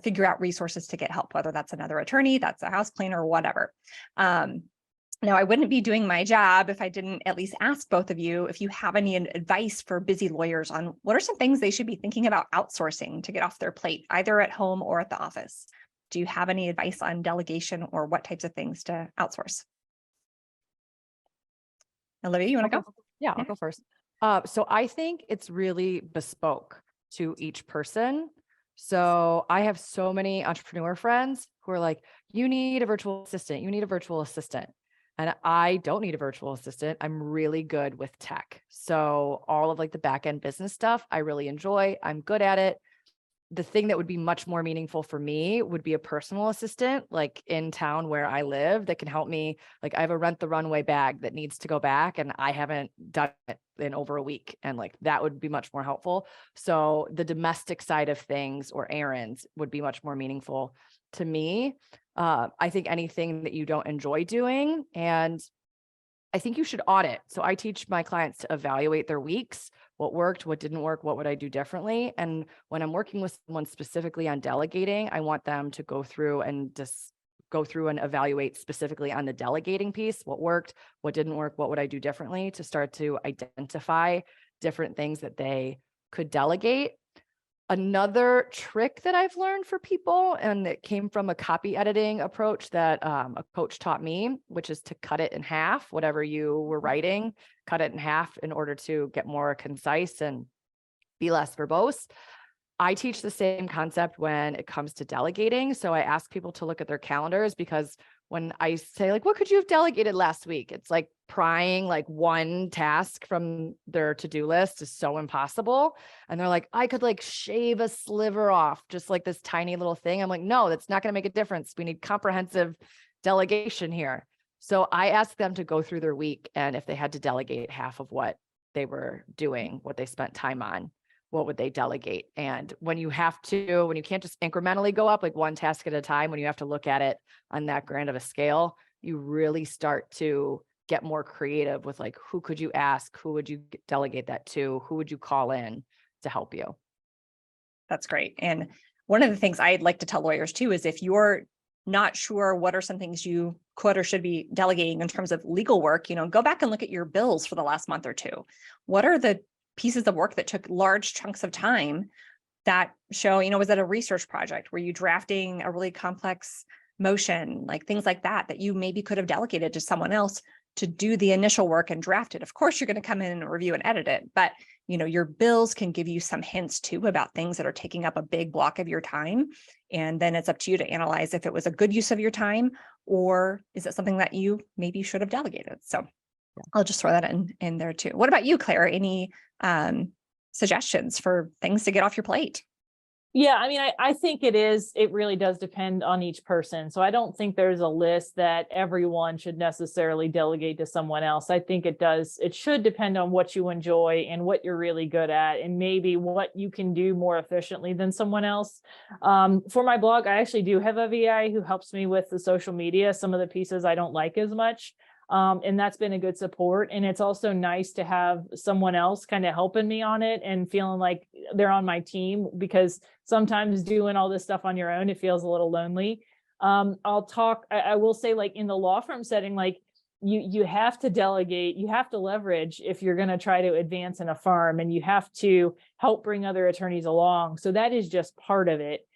figure out resources to get help, whether that's another attorney, that's a house cleaner, or whatever. Now, I wouldn't be doing my job if I didn't at least ask both of you if you have any advice for busy lawyers on what are some things they should be thinking about outsourcing to get off their plate, either at home or at the office. Do you have any advice on delegation or what types of things to outsource? Olivia, you want to go? Yeah, I'll go first. So I think it's really bespoke to each person. So I have so many entrepreneur friends who are like, you need a virtual assistant. You need a virtual assistant. And I don't need a virtual assistant. I'm really good with tech. So all of like the back end business stuff, I really enjoy. I'm good at it. The thing that would be much more meaningful for me would be a personal assistant, like in town where I live, that can help me. Like I have a rent the runway bag that needs to go back and I haven't done it in over a week. And like, that would be much more helpful. So the domestic side of things or errands would be much more meaningful to me. I think anything that you don't enjoy doing, and I think you should audit. So I teach my clients to evaluate their weeks, what worked, what didn't work, what would I do differently? And when I'm working with someone specifically on delegating, I want them to go through and evaluate specifically on the delegating piece, what worked, what didn't work, what would I do differently, to start to identify different things that they could delegate. Another trick that I've learned for people, and it came from a copy editing approach that a coach taught me, which is to cut it in half, whatever you were writing, cut it in half in order to get more concise and be less verbose. I teach the same concept when it comes to delegating. So I ask people to look at their calendars, because when I say like, what could you have delegated last week? It's like prying like one task from their to-do list is so impossible. And they're like, I could like shave a sliver off, just like this tiny little thing. I'm like, no, that's not going to make a difference. We need comprehensive delegation here. So I ask them to go through their week, and if they had to delegate half of what they were doing, what they spent time on, what would they delegate? And when you can't just incrementally go up like one task at a time, when you have to look at it on that grand of a scale, you really start to get more creative with like, who could you ask? Who would you delegate that to? Who would you call in to help you? That's great. And one of the things I'd like to tell lawyers too, is if you're not sure what are some things you could or should be delegating in terms of legal work, go back and look at your bills for the last month or two. What are the pieces of work that took large chunks of time that show, was it a research project? Were you drafting a really complex motion, like things like that you maybe could have delegated to someone else to do the initial work and draft it? Of course, you're going to come in and review and edit it, but your bills can give you some hints too about things that are taking up a big block of your time. And then it's up to you to analyze if it was a good use of your time, or is it something that you maybe should have delegated? So I'll just throw that in there too. What about you, Claire? Any suggestions for things to get off your plate? Yeah, I mean, I think it really does depend on each person. So I don't think there's a list that everyone should necessarily delegate to someone else. I think it should depend on what you enjoy and what you're really good at, and maybe what you can do more efficiently than someone else. For my blog, I actually do have a VI who helps me with the social media, some of the pieces I don't like as much. And that's been a good support. And it's also nice to have someone else kind of helping me on it and feeling like they're on my team, because sometimes doing all this stuff on your own, it feels a little lonely. I will say, like in the law firm setting, like you have to delegate, you have to leverage if you're going to try to advance in a firm, and you have to help bring other attorneys along. So that is just part of it.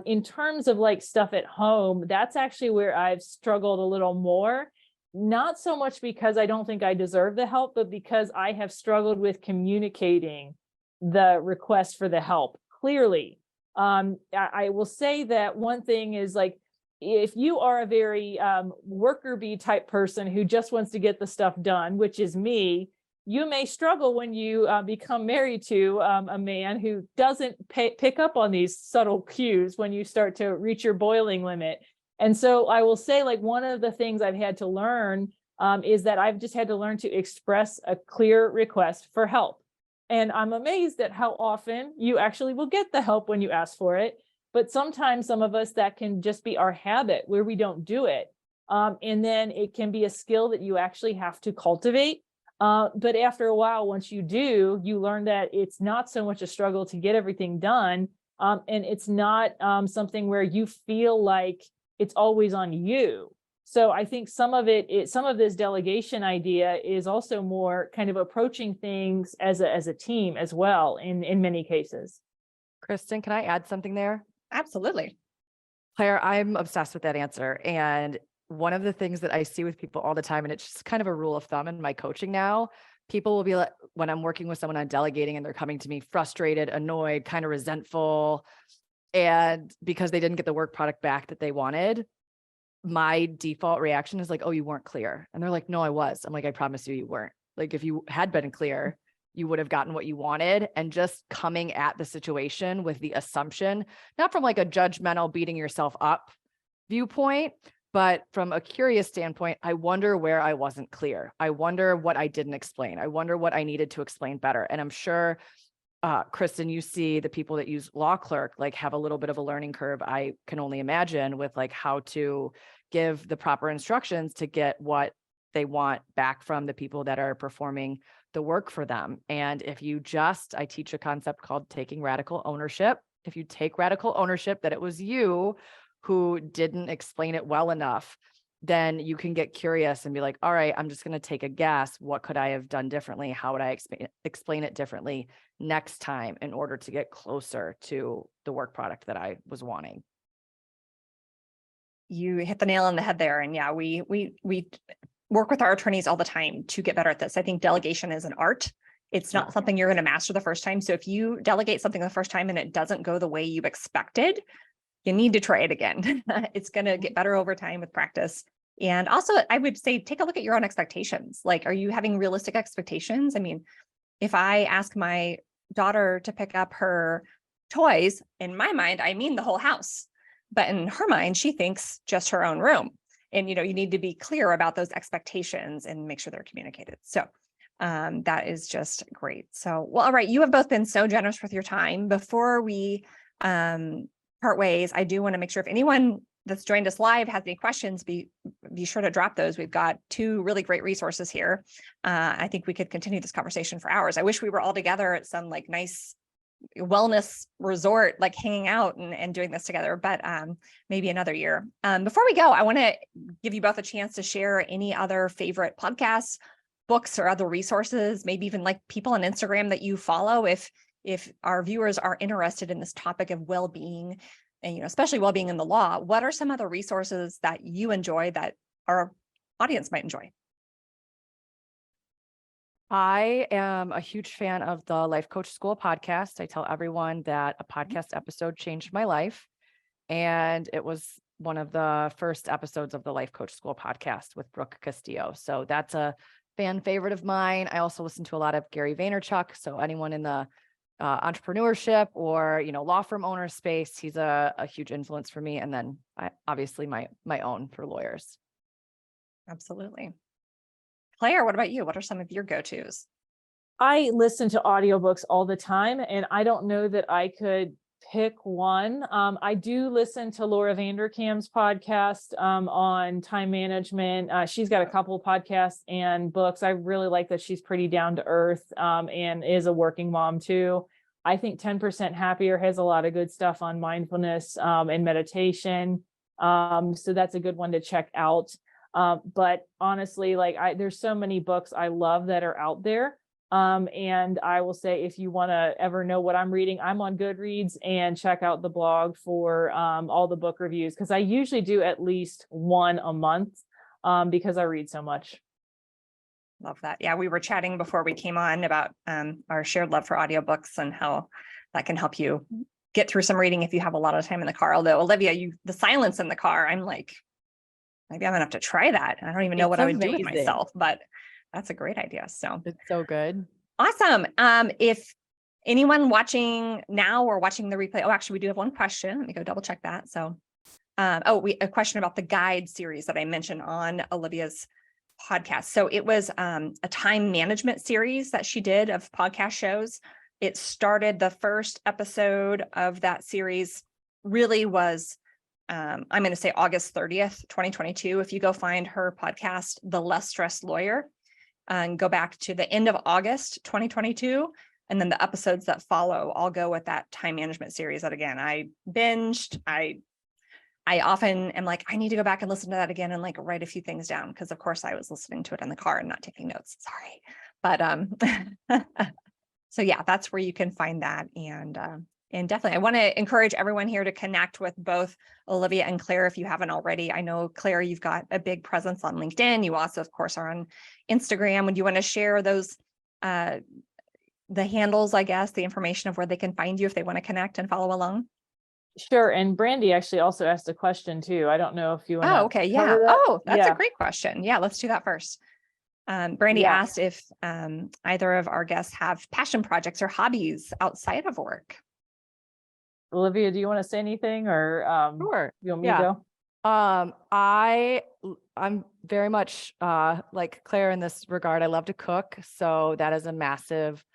In terms of like stuff at home, that's actually where I've struggled a little more. Not so much because I don't think I deserve the help, but because I have struggled with communicating the request for the help clearly. I will say that one thing is, like, if you are a very worker bee type person who just wants to get the stuff done, which is me, you may struggle when you become married to a man who doesn't pick up on these subtle cues when you start to reach your boiling limit. And so I will say, like, one of the things I've had to learn is that I've just had to learn to express a clear request for help. And I'm amazed at how often you actually will get the help when you ask for it. But sometimes some of us, that can just be our habit where we don't do it. And then it can be a skill that you actually have to cultivate. But after a while, once you do, you learn that it's not so much a struggle to get everything done. And it's not something where you feel like it's always on you. So I think some of this delegation idea is also more kind of approaching things as a team as well in many cases. Kristin, can I add something there? Absolutely. Claire, I'm obsessed with that answer. And one of the things that I see with people all the time, and it's just kind of a rule of thumb in my coaching now, people will be like, when I'm working with someone on delegating and they're coming to me frustrated, annoyed, kind of resentful, and because they didn't get the work product back that they wanted, my default reaction is like, oh, you weren't clear. And they're like, no, I was. I'm like, I promise you, you weren't. Like, if you had been clear, you would have gotten what you wanted. And just coming at the situation with the assumption, not from like a judgmental beating yourself up viewpoint, but from a curious standpoint, I wonder where I wasn't clear. I wonder what I didn't explain. I wonder what I needed to explain better. And I'm sure, Kristin, you see the people that use LAWCLERK like have a little bit of a learning curve. I can only imagine with like how to give the proper instructions to get what they want back from the people that are performing the work for them. And if you I teach a concept called taking radical ownership. If you take radical ownership that it was you who didn't explain it well enough, then you can get curious and be like, all right, I'm just going to take a guess. What could I have done differently? How would I explain it differently next time in order to get closer to the work product that I was wanting? You hit the nail on the head there. And yeah, we work with our attorneys all the time to get better at this. I think delegation is an art. It's not something you're going to master the first time. So if you delegate something the first time and it doesn't go the way you expected, you need to try it again. It's going to get better over time with practice. And also, I would say, take a look at your own expectations. Like, are you having realistic expectations? I mean, if I ask my daughter to pick up her toys, in my mind, I mean the whole house. But in her mind, she thinks just her own room. And, you need to be clear about those expectations and make sure they're communicated. So that is just great. So, well, all right. You have both been so generous with your time. Before we part ways, I do want to make sure if anyone that's joined us live has any questions, be sure to drop those. We've got 2 really great resources here. I think we could continue this conversation for hours. I wish we were all together at some like nice wellness resort, like hanging out and doing this together, but maybe another year. Before we go, I want to give you both a chance to share any other favorite podcasts, books, or other resources, maybe even like people on Instagram that you follow. If our viewers are interested in this topic of well-being, and especially well-being in the law, what are some other resources that you enjoy that our audience might enjoy? I am a huge fan of the Life Coach School podcast. I tell everyone that a podcast episode changed my life. And it was one of the first episodes of the Life Coach School podcast with Brooke Castillo. So that's a fan favorite of mine. I also listen to a lot of Gary Vaynerchuk. So anyone in the entrepreneurship or, law firm owner space, he's a huge influence for me. And then obviously my own for lawyers. Absolutely. Claire, what about you? What are some of your go-tos? I listen to audiobooks all the time, and I don't know that I could pick one. I do listen to Laura Vanderkam's podcast on time management. She's got a couple podcasts and books. I really like that she's pretty down to earth and is a working mom too. I think 10% Happier has a lot of good stuff on mindfulness and meditation. So that's a good one to check out. But honestly, there's so many books I love that are out there. And I will say, if you want to ever know what I'm reading, I'm on Goodreads, and check out the blog for all the book reviews, because I usually do at least one a month because I read so much. Love that. Yeah, we were chatting before we came on about our shared love for audiobooks and how that can help you get through some reading if you have a lot of time in the car. Although, Olivia, the silence in the car, I'm like, maybe I'm gonna have to try that. I don't even know what I would do with myself, but that's a great idea. So it's so good. Awesome. If anyone watching now or watching the replay, actually, we do have one question. Let me go double check that. So, a question about the guide series that I mentioned on Olivia's podcast. So it was a time management series that she did of podcast shows. It started, the first episode of that series really was, I'm going to say August 30th, 2022. If you go find her podcast, The Less Stressed Lawyer, and go back to the end of August 2022, and then the episodes that follow all go with that time management series that, again, I binged. I often am like, I need to go back and listen to that again and like write a few things down, because of course I was listening to it in the car and not taking notes. Sorry. But so yeah, that's where you can find that. And definitely I want to encourage everyone here to connect with both Olivia and Claire if you haven't already. I know, Claire, you've got a big presence on LinkedIn. You also, of course, are on Instagram. Would you want to share those the handles, I guess, the information of where they can find you if they want to connect and follow along? Sure. And Brandy actually also asked a question too. I don't know if you want to. Oh, okay. Yeah. That. Oh, that's Yeah. a great question. Yeah, let's do that first. Brandy asked if either of our guests have passion projects or hobbies outside of work. Olivia, do you want to say anything, or Sure. you want me to go? I'm very much like Claire in this regard. I love to cook, so that is a massive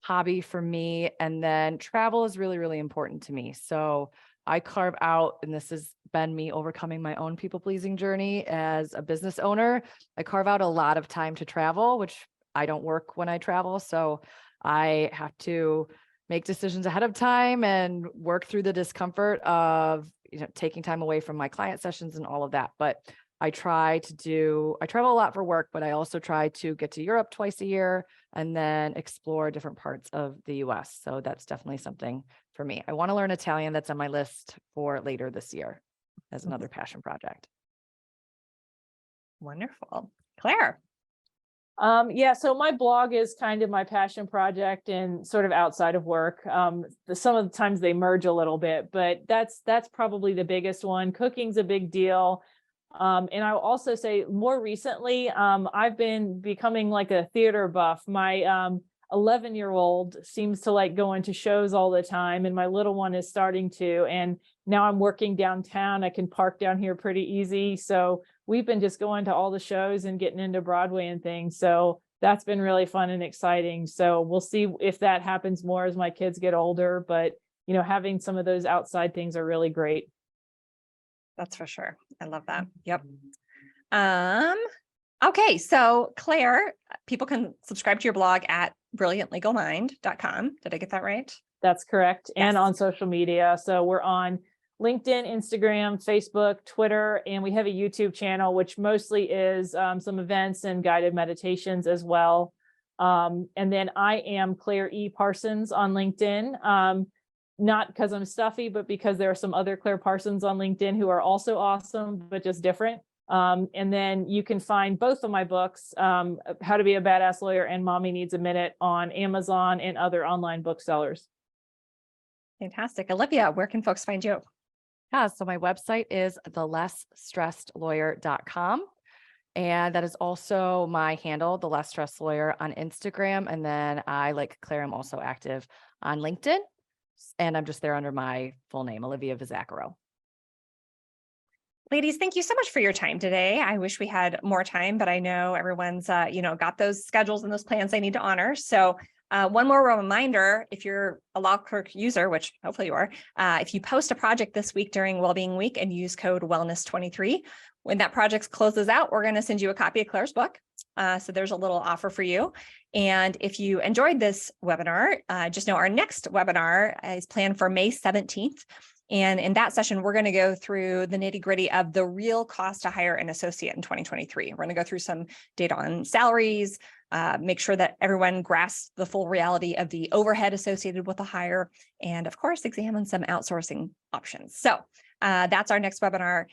hobby for me. And then travel is really, really important to me. So I carve out, and this has been me overcoming my own people-pleasing journey as a business owner. I carve out a lot of time to travel, which I don't work when I travel. So I have to make decisions ahead of time and work through the discomfort of, taking time away from my client sessions and all of that. But I travel a lot for work, but I also try to get to Europe twice a year and then explore different parts of the US. So that's definitely something for me. I want to learn Italian. That's on my list for later this year as another passion project. Wonderful. Claire. Yeah, so my blog is kind of my passion project and sort of outside of work. Some of the times they merge a little bit, but that's probably the biggest one. Cooking's a big deal. And I'll also say more recently, I've been becoming like a theater buff. My 11-year-old seems to like going to shows all the time, and my little one is starting to. And now I'm working downtown. I can park down here pretty easy. So we've been just going to all the shows and getting into Broadway and things. So that's been really fun and exciting. So we'll see if that happens more as my kids get older. But, having some of those outside things are really great. That's for sure. I love that. Yep. Okay. So Claire, people can subscribe to your blog at brilliantlegalmind.com. Did I get that right? That's correct. Yes. And on social media. So we're on LinkedIn, Instagram, Facebook, Twitter, and we have a YouTube channel, which mostly is some events and guided meditations as well. And then I am Claire E. Parsons on LinkedIn. Not because I'm stuffy, but because there are some other Claire Parsons on LinkedIn who are also awesome, but just different. And then you can find both of my books, How to Be a Badass Lawyer and Mommy Needs a Minute, on Amazon and other online booksellers. Fantastic. Olivia, where can folks find you? Yeah, so my website is thelessstressedlawyer.com. And that is also my handle, The Less Stressed Lawyer, on Instagram. And then I, like Claire, I'm also active on LinkedIn. And I'm just there under my full name, Olivia Vizachero. Ladies, thank you so much for your time today. I wish we had more time, but I know everyone's, got those schedules and those plans they need to honor. So one more reminder, if you're a LAWCLERK user, which hopefully you are, if you post a project this week during Wellbeing Week and use code wellness23, when that project closes out, we're going to send you a copy of Claire's book. So there's a little offer for you. And if you enjoyed this webinar, just know our next webinar is planned for May 17th. And in that session, we're going to go through the nitty gritty of the real cost to hire an associate in 2023. We're going to go through some data on salaries, make sure that everyone grasps the full reality of the overhead associated with the hire, and of course, examine some outsourcing options. So that's our next webinar.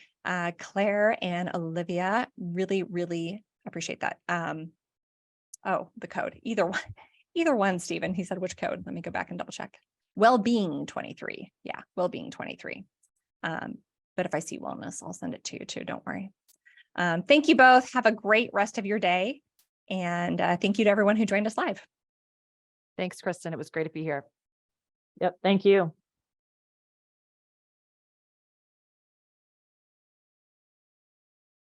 Claire and Olivia, really, really appreciate that. Oh, the code, either one, Stephen, he said, which code? Let me go back and double check. Wellbeing 23. Yeah, Wellbeing 23. But if I see wellness, I'll send it to you too. Don't worry. Thank you both. Have a great rest of your day. And thank you to everyone who joined us live. Thanks, Kristin. It was great to be here. Yep. Thank you.